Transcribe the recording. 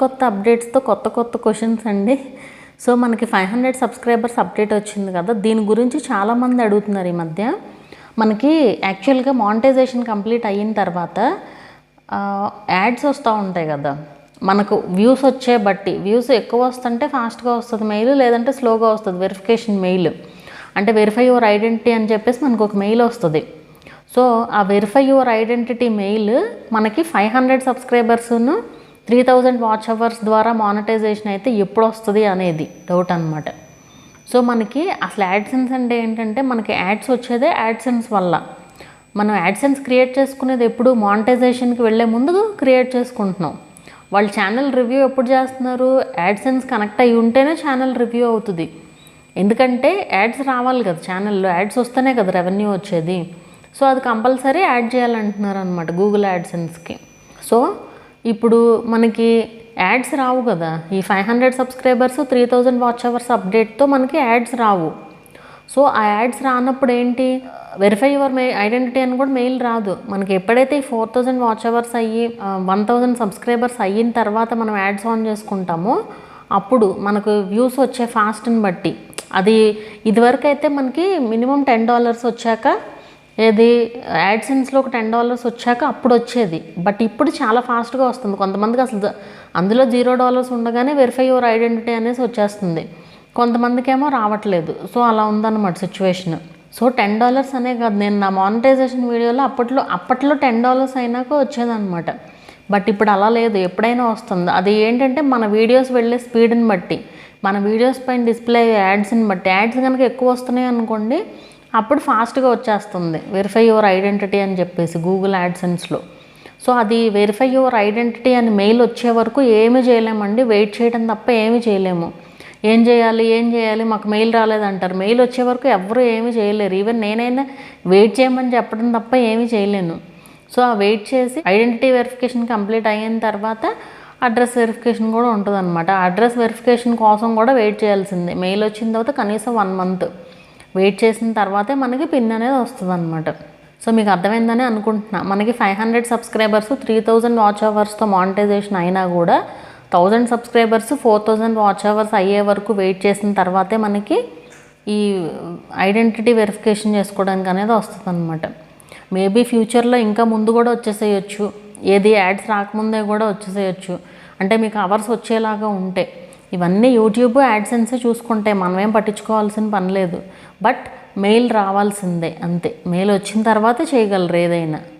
కొత్త అప్డేట్స్తో కొత్త క్వశ్చన్స్ అండి. సో మనకి 500 సబ్స్క్రైబర్స్ అప్డేట్ వచ్చింది కదా, దీని గురించి చాలామంది అడుగుతున్నారు ఈ మధ్య. మనకి యాక్చువల్గా మానిటైజేషన్ కంప్లీట్ అయిన తర్వాత యాడ్స్ వస్తూ ఉంటాయి కదా, మనకు వ్యూస్ వచ్చే బట్టి, వ్యూస్ ఎక్కువ వస్తుంటే ఫాస్ట్గా వస్తుంది మెయిల్, లేదంటే స్లోగా వస్తుంది వెరిఫికేషన్ మెయిల్. అంటే వెరిఫై యువర్ ఐడెంటిటీ అని చెప్పేసి మనకు ఒక మెయిల్ వస్తుంది. సో ఆ వెరిఫై యువర్ ఐడెంటిటీ మెయిల్ మనకి 500 సబ్స్క్రైబర్స్ను 3000 వాచ్ అవర్స్ ద్వారా మానిటైజేషన్ అయితే ఎప్పుడు వస్తుంది అనేది డౌట్ అనమాట. సో మనకి అసలు యాడ్సెన్స్ అంటే ఏంటంటే, మనకి యాడ్స్ వచ్చేదే యాడ్సెన్స్ వల్ల. మనం యాడ్సెన్స్ క్రియేట్ చేసుకునేది ఎప్పుడు మానిటైజేషన్కి వెళ్ళే ముందు క్రియేట్ చేసుకుంటున్నాం. వాళ్ళు ఛానల్ రివ్యూ ఎప్పుడు చేస్తున్నారు, యాడ్సెన్స్ కనెక్ట్ అయ్యి ఉంటేనే ఛానల్ రివ్యూ అవుతుంది. ఎందుకంటే యాడ్స్ రావాలి కదా ఛానల్లో, యాడ్స్ వస్తేనే కదా రెవెన్యూ వచ్చేది. సో అది కంపల్సరీ యాడ్ చేయాలంటున్నారు అనమాట గూగుల్ యాడ్సెన్స్కి. సో ఇప్పుడు మనకి యాడ్స్ రావు కదా, ఈ 500 సబ్స్క్రైబర్స్ 3000 వాచ్ అవర్స్ అప్డేట్తో మనకి యాడ్స్ రావు. సో ఆ యాడ్స్ రానప్పుడు ఏంటి, వెరిఫై యువర్ ఐడెంటిటీ అని కూడా మెయిల్ రాదు మనకి. ఎప్పుడైతే ఈ 4000 వాచ్ అవర్స్ అయ్యి 1000 సబ్స్క్రైబర్స్ అయిన తర్వాత మనం యాడ్స్ ఆన్ చేసుకుంటామో అప్పుడు మనకు వ్యూస్ వచ్చే ఫాస్ట్ని బట్టి, అది ఇదివరకు అయితే మనకి మినిమం $10 వచ్చాక, ఏది యాడ్సెన్స్లో ఒక $10 వచ్చాక అప్పుడు వచ్చేది. బట్ ఇప్పుడు చాలా ఫాస్ట్గా వస్తుంది. కొంతమందికి అసలు అందులో $0 ఉండగానే వెరిఫై యువర్ ఐడెంటిటీ అనేసి వచ్చేస్తుంది, కొంతమందికి ఏమో రావట్లేదు. సో అలా ఉందన్నమాట సిచ్యువేషన్. సో $10 అనే కాదు, నేను నా మానిటైజేషన్ వీడియోలో అప్పట్లో $10 అయినాక వచ్చేదన్నమాట. బట్ ఇప్పుడు అలా లేదు, ఎప్పుడైనా వస్తుంది. అది ఏంటంటే మన వీడియోస్ వెళ్ళే స్పీడ్ని బట్టి, మన వీడియోస్ పైన డిస్ప్లే అయ్యే యాడ్స్ని బట్టి. యాడ్స్ కనుక ఎక్కువ వస్తున్నాయి అనుకోండి, అప్పుడు ఫాస్ట్గా వచ్చేస్తుంది వెరిఫై యువర్ ఐడెంటిటీ అని చెప్పేసి గూగుల్ యాడ్సెన్స్లో. సో అది వెరిఫై యువర్ ఐడెంటిటీ అని మెయిల్ వచ్చే వరకు ఏమీ చేయలేమండి, వెయిట్ చేయడం తప్ప ఏమీ చేయలేము. ఏం చేయాలి మాకు మెయిల్ రాలేదంటారు. మెయిల్ వచ్చే వరకు ఎవరు ఏమీ చేయలేరు. ఈవెన్ నేనైనా వెయిట్ చేయమని చెప్పడం తప్ప ఏమీ చేయలేను. సో ఆ వెయిట్ చేసి ఐడెంటిటీ వెరిఫికేషన్ కంప్లీట్ అయిన తర్వాత అడ్రస్ వెరిఫికేషన్ కూడా ఉంటుంది అనమాట. అడ్రస్ వెరిఫికేషన్ కోసం కూడా వెయిట్ చేయాల్సిందే. మెయిల్ వచ్చిన తర్వాత కనీసం 1 month వెయిట్ చేసిన తర్వాతే మనకి పిన్ అనేది వస్తుంది అనమాట. సో మీకు అర్థమైందని అనుకుంటున్నా. మనకి 500 సబ్స్క్రైబర్స్ 3000 వాచ్ అవర్స్తో మానిటైజేషన్ అయినా కూడా 1000 సబ్స్క్రైబర్స్ 4000 వాచ్ అవర్స్ అయ్యే వరకు వెయిట్ చేసిన తర్వాతే మనకి ఈ ఐడెంటిటీ వెరిఫికేషన్ చేసుకోవడానికి అనేది వస్తుంది అనమాట. మేబీ ఫ్యూచర్లో ఇంకా ముందు కూడా వచ్చేసేయచ్చు, ఏది యాడ్స్ రాకముందే కూడా వచ్చేసేయచ్చు. అంటే మీకు అవర్స్ వచ్చేలాగా ఉంటే. ఇవన్నీ యూట్యూబ్ యాడ్సెన్సే చూసుకుంటే మనమేం పట్టించుకోవాల్సిన పని లేదు. బట్ మెయిల్ రావాల్సిందే అంతే. మెయిల్ వచ్చిన తర్వాతే చేయగలరు ఏదైనా.